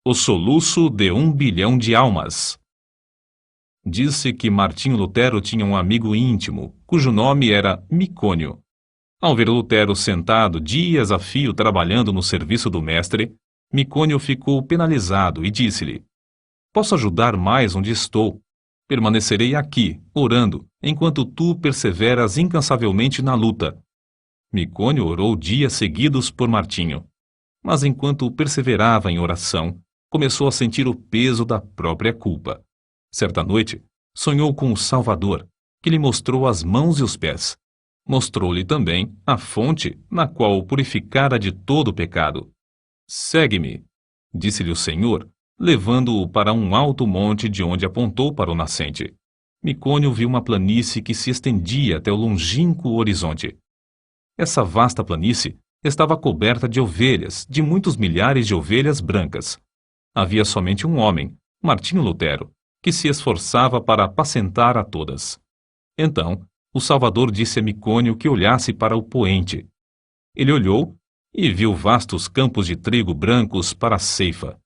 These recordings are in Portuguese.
O soluço de 1 bilhão de almas. Disse que Martinho Lutero tinha um amigo íntimo, cujo nome era Micônio. Ao ver Lutero sentado dias a fio trabalhando no serviço do mestre, Micônio ficou penalizado e disse-lhe: "Posso ajudar mais onde estou. Permanecerei aqui, orando, enquanto tu perseveras incansavelmente na luta." Micônio orou dias seguidos por Martinho, mas enquanto perseverava em oração, começou a sentir o peso da própria culpa. Certa noite, sonhou com o Salvador, que lhe mostrou as mãos e os pés. Mostrou-lhe também a fonte na qual o purificara de todo o pecado. "Segue-me", disse-lhe o Senhor, levando-o para um alto monte de onde apontou para o nascente. Micônio viu uma planície que se estendia até o longínquo horizonte. Essa vasta planície estava coberta de ovelhas, de muitos milhares de ovelhas brancas. Havia somente um homem, Martinho Lutero, que se esforçava para apacentar a todas. Então, o Salvador disse a Micônio que olhasse para o poente. Ele olhou e viu vastos campos de trigo brancos para a ceifa.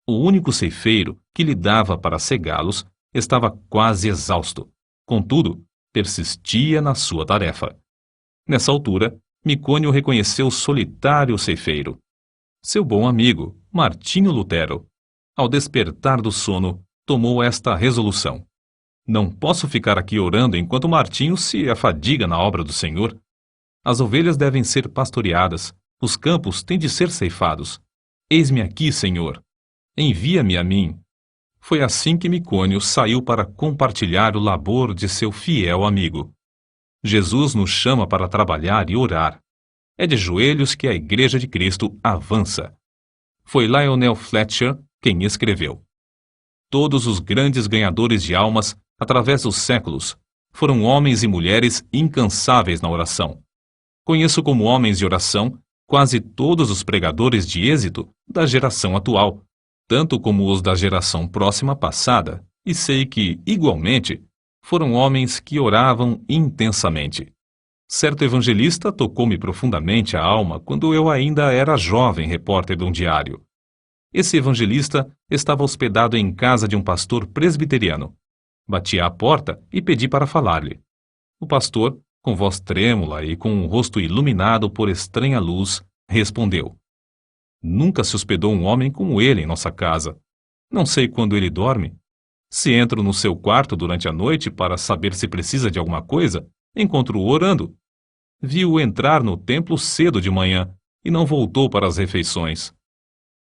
O único ceifeiro que lhe dava para cegá-los estava quase exausto. Contudo, persistia na sua tarefa. Nessa altura, Micônio reconheceu o solitário ceifeiro, seu bom amigo, Martinho Lutero. Ao despertar do sono, tomou esta resolução: "Não posso ficar aqui orando enquanto Martinho se afadiga na obra do Senhor. As ovelhas devem ser pastoreadas, os campos têm de ser ceifados. Eis-me aqui, Senhor. Envia-me a mim." Foi assim que Micônio saiu para compartilhar o labor de seu fiel amigo. Jesus nos chama para trabalhar e orar. É de joelhos que a Igreja de Cristo avança. Foi Lionel Fletcher quem escreveu: "Todos os grandes ganhadores de almas, através dos séculos, foram homens e mulheres incansáveis na oração. Conheço como homens de oração quase todos os pregadores de êxito da geração atual, tanto como os da geração próxima passada, e sei que, igualmente, foram homens que oravam intensamente. Certo evangelista tocou-me profundamente a alma quando eu ainda era jovem repórter de um diário. Esse evangelista estava hospedado em casa de um pastor presbiteriano. Bati à porta e pedi para falar-lhe. O pastor, com voz trêmula e com um rosto iluminado por estranha luz, respondeu: "Nunca se hospedou um homem como ele em nossa casa. Não sei quando ele dorme. Se entro no seu quarto durante a noite para saber se precisa de alguma coisa, encontro-o orando. Vi-o entrar no templo cedo de manhã e não voltou para as refeições.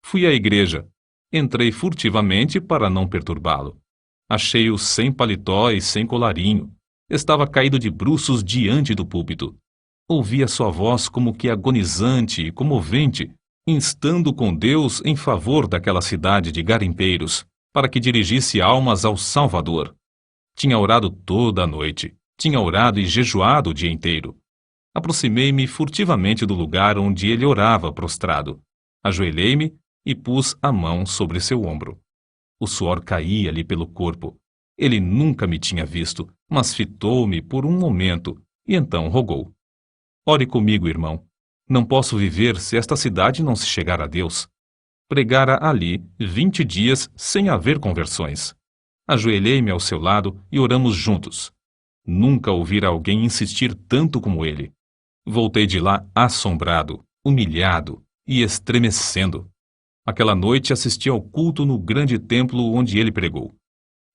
Fui à igreja. Entrei furtivamente para não perturbá-lo. Achei-o sem paletó e sem colarinho. Estava caído de bruços diante do púlpito. Ouvi a sua voz como que agonizante e comovente, instando com Deus em favor daquela cidade de garimpeiros, para que dirigisse almas ao Salvador. Tinha orado toda a noite. Tinha orado e jejuado o dia inteiro. Aproximei-me furtivamente do lugar onde ele orava prostrado. Ajoelhei-me e pus a mão sobre seu ombro. O suor caía-lhe pelo corpo. Ele nunca me tinha visto, mas fitou-me por um momento e então rogou: "Ore comigo, irmão. Não posso viver se esta cidade não se chegar a Deus." Pregara ali 20 dias sem haver conversões. Ajoelhei-me ao seu lado e oramos juntos. Nunca ouvira alguém insistir tanto como ele. Voltei de lá assombrado, humilhado e estremecendo. Aquela noite assisti ao culto no grande templo onde ele pregou.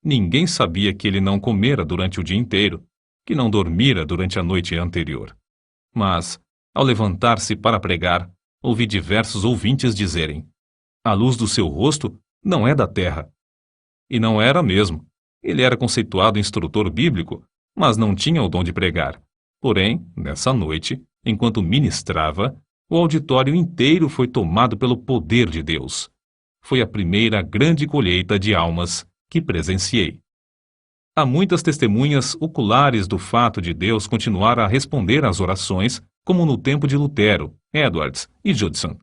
Ninguém sabia que ele não comera durante o dia inteiro, que não dormira durante a noite anterior. Mas, ao levantar-se para pregar, ouvi diversos ouvintes dizerem: "A luz do seu rosto não é da terra." E não era mesmo. Ele era conceituado instrutor bíblico, mas não tinha o dom de pregar. Porém, nessa noite, enquanto ministrava, o auditório inteiro foi tomado pelo poder de Deus. Foi a primeira grande colheita de almas que presenciei. Há muitas testemunhas oculares do fato de Deus continuar a responder às orações, como no tempo de Lutero, Edwards e Judson.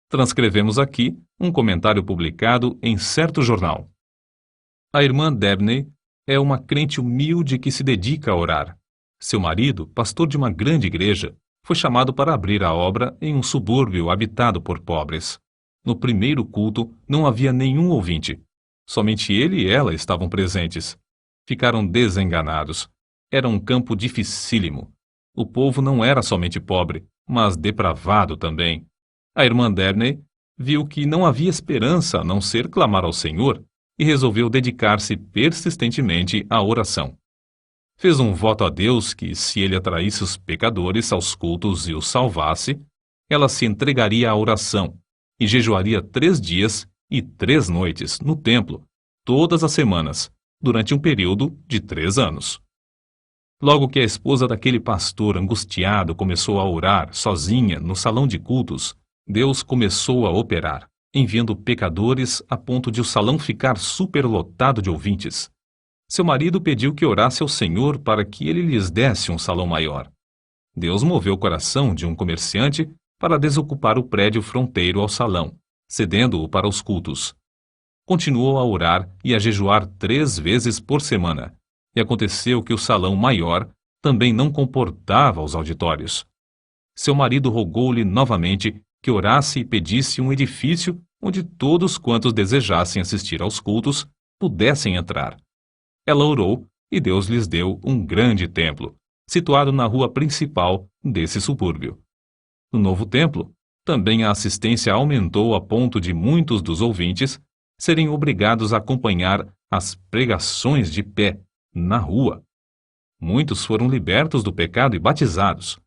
Transcrevemos aqui um comentário publicado em certo jornal. A irmã Dabney é uma crente humilde que se dedica a orar. Seu marido, pastor de uma grande igreja, foi chamado para abrir a obra em um subúrbio habitado por pobres. No primeiro culto não havia nenhum ouvinte. Somente ele e ela estavam presentes. Ficaram desenganados. Era um campo dificílimo. O povo não era somente pobre, mas depravado também. A irmã Debney viu que não havia esperança a não ser clamar ao Senhor e resolveu dedicar-se persistentemente à oração. Fez um voto a Deus que, se ele atraísse os pecadores aos cultos e os salvasse, ela se entregaria à oração e jejuaria 3 dias e 3 noites no templo, todas as semanas, durante um período de 3 anos. Logo que a esposa daquele pastor angustiado começou a orar sozinha no salão de cultos, Deus começou a operar, enviando pecadores a ponto de o salão ficar superlotado de ouvintes. Seu marido pediu que orasse ao Senhor para que ele lhes desse um salão maior. Deus moveu o coração de um comerciante para desocupar o prédio fronteiro ao salão, cedendo-o para os cultos. Continuou a orar e a jejuar 3 vezes por semana, e aconteceu que o salão maior também não comportava os auditórios. Seu marido rogou-lhe novamente que orasse e pedisse um edifício onde todos quantos desejassem assistir aos cultos pudessem entrar. Ela orou e Deus lhes deu um grande templo, situado na rua principal desse subúrbio. No novo templo, também a assistência aumentou a ponto de muitos dos ouvintes serem obrigados a acompanhar as pregações de pé, na rua. Muitos foram libertos do pecado e batizados.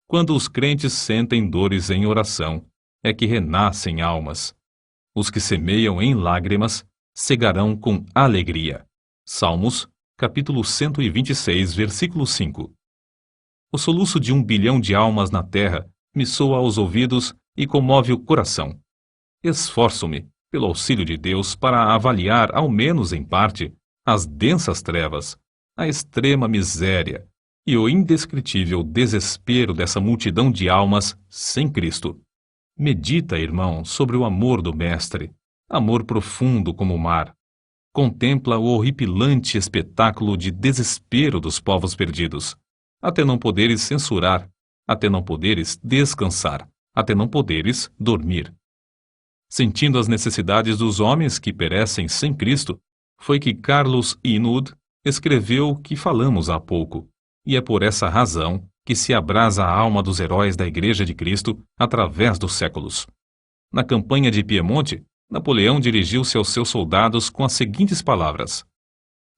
Quando os crentes sentem dores em oração, é que renascem almas. Os que semeiam em lágrimas, cegarão com alegria. Salmos, capítulo 126, versículo 5. O soluço de 1 bilhão de almas na terra me soa aos ouvidos e comove o coração. Esforço-me, pelo auxílio de Deus, para avaliar, ao menos em parte, as densas trevas, a extrema miséria e o indescritível desespero dessa multidão de almas sem Cristo. Medita, irmão, sobre o amor do Mestre, amor profundo como o mar. Contempla o horripilante espetáculo de desespero dos povos perdidos, até não poderes censurar, até não poderes descansar, até não poderes dormir. Sentindo as necessidades dos homens que perecem sem Cristo, foi que Carlos Inwood escreveu o que falamos há pouco, e é por essa razão que se abrasa a alma dos heróis da Igreja de Cristo através dos séculos. Na campanha de Piemonte, Napoleão dirigiu-se aos seus soldados com as seguintes palavras: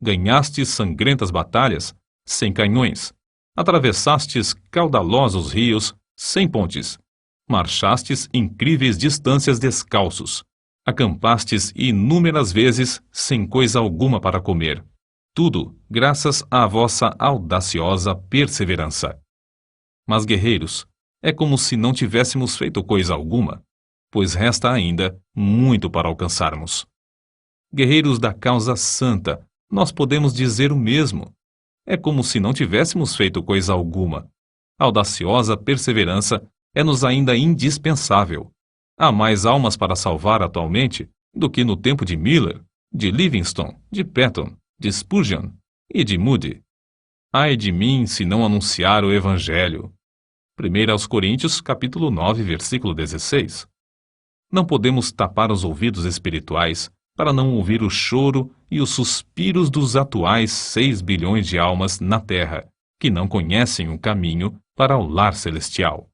ganhastes sangrentas batalhas sem canhões, atravessastes caudalosos rios sem pontes, marchastes incríveis distâncias descalços, acampastes inúmeras vezes sem coisa alguma para comer. Tudo graças à vossa audaciosa perseverança. Mas, guerreiros, é como se não tivéssemos feito coisa alguma, pois resta ainda muito para alcançarmos. Guerreiros da causa santa, nós podemos dizer o mesmo. É como se não tivéssemos feito coisa alguma. A audaciosa perseverança é-nos ainda indispensável. Há mais almas para salvar atualmente do que no tempo de Miller, de Livingstone, de Patton, de Spurgeon e de Moody. Ai de mim se não anunciar o Evangelho. 1 Coríntios, capítulo 9, versículo 16. Não podemos tapar os ouvidos espirituais para não ouvir o choro e os suspiros dos atuais 6 bilhões de almas na Terra, que não conhecem o caminho para o lar celestial.